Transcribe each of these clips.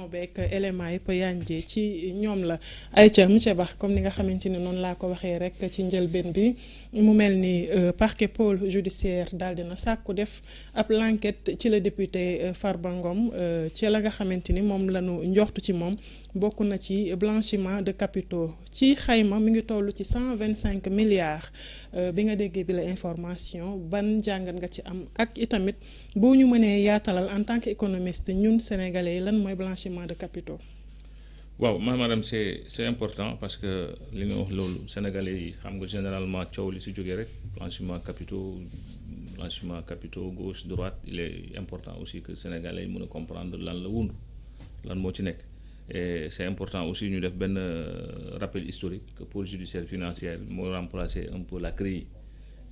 constitution beeg éléments yi pëyanjee ci ñoom la. ayca monsieur Ba comme ni nga xamante ni noonu laa ko waxee rek ci njëlbeen bi mu mel ni parquet pôle judiciaire daal dina sàkku def ab l'enquête ci la député Farba Ngom ci la nga xamante ni moom la ñu njoxtu ci moom bokk na ci blanchiment de capitaux ci xayma mi ngi toll ci 125 milliards bi nga déggee bi la information ban jàngat nga ci am ak itamit boo ñu mënee yaatalal en tant qu'économiste ñun sénégalais yi lan mooy blanchiment de capitaux. waaw madame c'est important parce que li nga wax loolu sénégalais yi xam nga généralement coow li si jógee rek blanchiment capitaux gauche droite il est important aussi que sénégalais yi mën a comprendre lan la wundu lan moo ci nekk et c'est important aussi ñu def benn rappel historique que pôle judiciaire financier moo remplacé un peu la CREI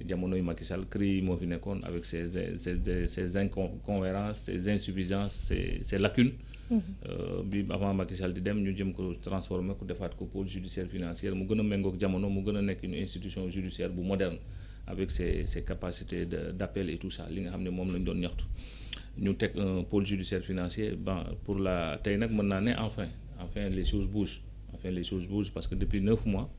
jamonoy Macky Sall CREI moo fi nekkoon avec ses incohérences ses insuffisances ses lacunes. bi avant Macky Sall di dem ñu jëm ko transformer ko defaat ko pôle judiciaire financier mu gën a méngoog jamono mu gën a nekk une institution judiciaire bu moderne avec ses capacités d'appel et tout ça li nga xam ne moom lañ doon ñaxtu ñu teg un pôle judiciaire financier pour la tey nag mën naa ne enfin les choses bougent parce que depuis 9 mois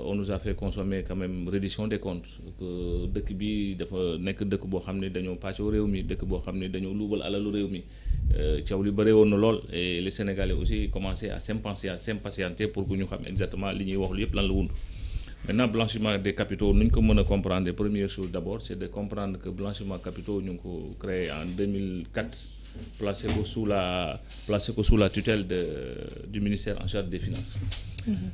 on nous a fait consommer quand même reddition des comptes que dëkk bi dafa nekk dëkk boo xam ne dañoo pàccoo réew mi dëkk boo xam ne dañoo luubal alalu réew mi coow li bëre woon na lool et les Sénégalais aussi commencé à s'impatienter pour que ñu xam exactement li ñuy wax lu yëpp lan la wund. Maintenant blanchiment des capitaux nu ñu ko mën a comprendre première chose d'abord c'est de comprendre que blanchiment capitaux ñu ngi ko créé en 2004 placé ko sous la tutelle du ministère en charge des finances.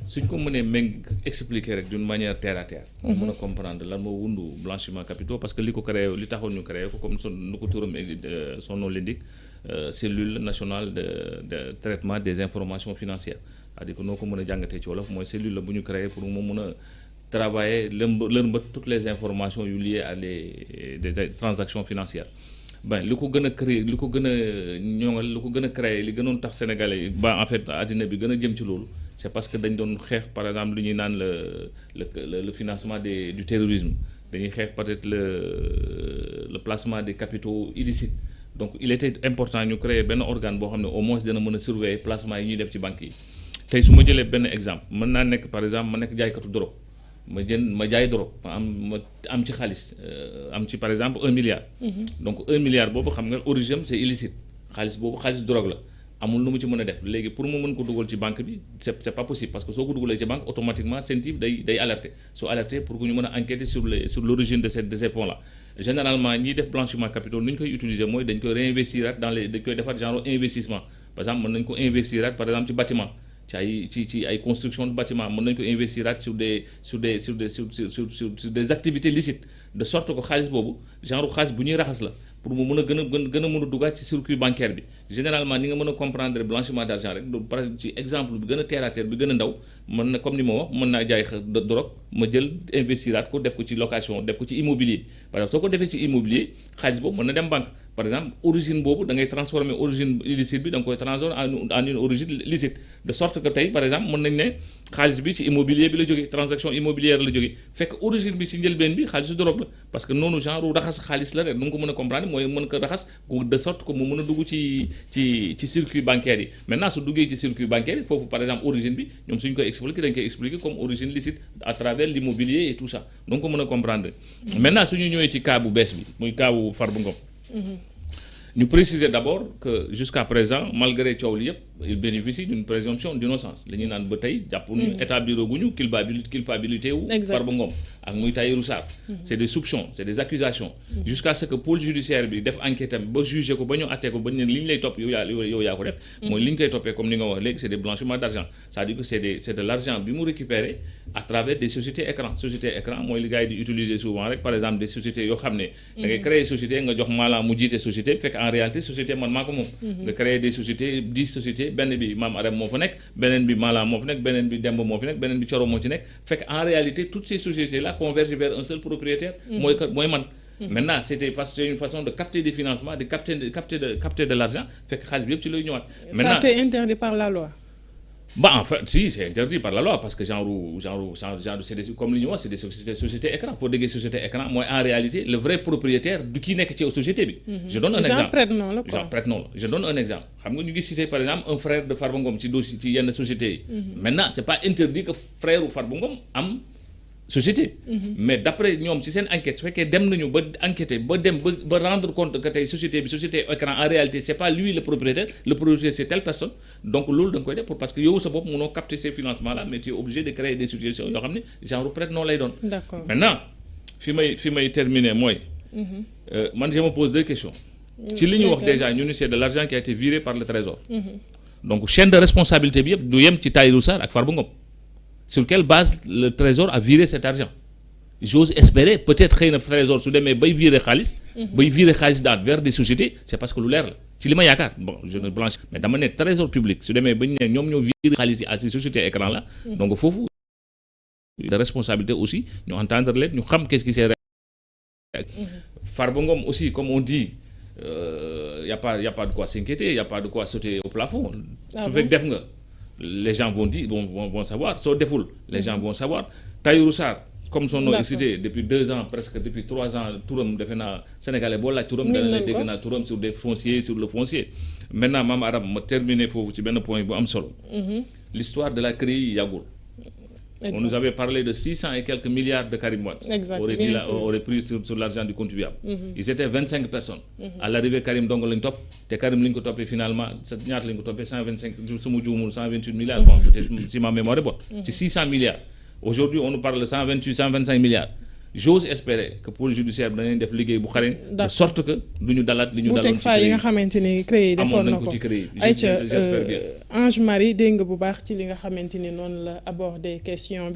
suñ ko mënee expliquer rek d'une manière terre à terre. mën a comprendre lan moo wundu blanchiment capitaux parce que li ko créé li taxoon ñu créé ko comme nu ko turam son nom l'indique cellule nationale de traitement des informations financières c'est-à-dire que noo ko mën a jàngatee ci wolof mooy cellule la bu ñu créé pour mu mën a travailler lëmbët toutes les informations yu liées à des transactions financières. li ko gën a créer li ko gën a ñoŋal li ko gën a créer li gënoon tax sénégalais yi en fait àddina bi gën a jëm ci loolu c'est parce que dañ doon xeex par exemple lu ñuy naan le financement du terrorisme dañuy xeex peut-être le placement des capitaux illicites donc il était important ñu créer benn organe boo xam ne au moins dana mën a surveiller placement yi ñuy def ci banques yi tey su ma jëlee benn exemple mën naa nekk par exemple ma nekk jaaykatu drogue ma jaay drogue ma am ci xaalis am ci par exemple 1 milliard. donc 1 milliard boobu xam nga origine c'est illicite xaalis boobu xaalis drogue la amul lu mu ci mën a def léegi pour mu mën ko dugal ci banque bi c'est pas possible parce que soo ko dugalee ci banque automatiquement CENTIF day alerter soo alerter pour que ñu mën a enquêter sur l'origine de ces fonds là généralement ñiy def blanchiment capitaux nu ñu koy utiliser mooy dañ koy réinvestir dañ koy defar genre investissement par exemple mën nañ ko investir par exemple ci bâtiment ci ay construction de bâtiment mën nañu ko investir sur des activités licites de sorte que xaalis boobu genre xaalis bu ñuy raxas la pour mu mën a gën a mën a duggaat ci circuit bancaire bi généralement ni nga mën a comprendre blanchiment d'argent rek par exemple ci exemple bi gën a terre à terre bi gën a ndaw mën na comme ni ma wax mën naa jaay drogue ma jël investiraat ko def ko ci location def ko ci immobilier par exemple soo ko defee ci immobilier xaalis boobu mën na dem banque par exemple origine boobu da ngay transformer origine illicite bi da nga koy transformer en une origine licite de sorte que tey par exemple mën nañ ne xaalis bi ci immobilier bi la jógee transaction immobilière la jógee fekk origine bi ci njëlbeen bi xaalisu drogue la parce que noonu genre raxas xaalis la rek nu nga ko mën a comprendre mooy mën ko raxas de sorte que mu mën a dugg ci circuit bancaire yi maintenant su duggee ci circuit bancaire yi foofu par exemple origine bi ñoom suñu koy expliquer dañ koy expliquer comme origine licite à travers l'immobilier et tout ça donc ko mën a comprendre maintenant suñu ñëwee ci cas bu bees bi muy cas bu Farba Ngom ñu préciser d'abord que jusqu'à présent malgré coow li yëpp il bénéficie d'une présomption d'innocence li ñuy naan ba tey jàpp ñu établir guñu culpabilité wu Farba Ngom ak muy Tahirou Sarr c'est des soupçons c'est des accusations jusqu'à ce que pôle judiciaire bi def enquête am ba juger ko ba ñu attee ko ba ñu ne li ñu lay topp yow yaa ko def mooy li ñu koy toppee comme ni nga wax léegi c'est des blanchiments d'argent c'est-à-dire que c'est de l'argent bi mu récupéré à travers des sociétés écran mooy li gars yi di utiliser souvent rek par exemple des sociétés yoo xam ne da ngay créer société nga jox maanaam mu jiite société fekk en réalité société man maa ko moom nga créer des sociétés 10 sociétés benn bi Maam Aram moo fa nekk beneen bi Maala moo fa nekk beneen bi Demba moo fi nekk beneen bi Coro moo ci nekk fekk en réalité toutes ces sociétés là convergent vers un seul propriétaire mooy man maintenant c'est une façon de capter des financements de capter de l'argent fekk xaalis bi yëpp ci lay ñëwaat maintenant ça c'est interdit par la loi Bah en fait si c'est interdit par la loi parce que genre c'est des comme li ñu wax c'est des sociétés écran foo déggee société écran mooy en réalité le vrai propriétaire du kii nekk ci société bi. Je donne un exemple genre prête-nom la quoi. genre prête-nom la je donne un exemple xam nga ñu ngi citer par exemple un frère de Farba Ngom ci dossier ci yenn sociétés yi. Maintenant c'est pas interdit que frère u Farba Ngom am société. Mais d'après ñoom ci seen enquête su fekkee dem nañu ba enquêter ba dem ba rendre compte que tey société bi société écran en réalité c'est pas lui le propriétaire c'est telle personne donc loolu da nga koy def pour parce que yow sa bopp mënoo capter ces financements là mais tu es obligé de créer des situations yoo xam ne genre prête-nom lay doon. D'accord. Maintenant fi may terminer mooy. Man je me pose deux questions. ci li ñu wax déjà ñu ni c'est de l'argent qui a été viré par le trésor. Donc chaîne de responsabilité bi yëpp du yem ci Tahirou Sarr ak Farba Ngom. Sur quelle base le trésor a viré cet argent? J'ose espérer peut-être xëy na trésor su demee bay virer xaalis. bay virer xaalis daal vers des sociétés c'est parce que lu leer la ci li ma yaakaar bon je ne blanche mais dama ne trésor public su demee ba ñu ne ñoom ñoo virer xaalis yi à ces sociétés écran là. Donc foofu de responsabilité aussi ñu entendre leen ñu xam qu'est-ce qui s'est Farba Ngom aussi comme on dit y a pas de quoi s'inquiéter y a pas de quoi sauter au plafond. su fekk def nga. Les gens vont savoir soo deful les gens vont savoir Tahirou Sarr comme son nom est cité depuis 2 ans presque depuis 3 ans turam defe naa sénégalais boo laaj turam dana la dégg naa turam sur des fonciers sur le foncier maintenant Mame Aram ma terminer foofu ci benn point bu am solo. L'histoire de la CREI yàggul. On nous avait parlé de 600 et quelques milliards de Karim Wade aurait pris sur l'argent du contribuable. Ils étaient 25 personnes. À l'arrivée Karim dong lañ topp te Karim li ñu ko toppee finalement ñaata lañ ko toppee 125 su ma juumul 128 milliards bon peut-être si ma mémoire est bonne. Ci 600 milliards. Aujourd'hui on nous parle de 125 milliards. J'ose espérer que pôle judiciaire bi danañ def liggéey bu xarañ de sorte que du ñu dalaat li ñu daloon ci CREI yi nga xamante ni CREI defoon na ko j'espère bien. Ange Marie dégg nga bu baax ci li nga xamante ni noonu la aborder question bi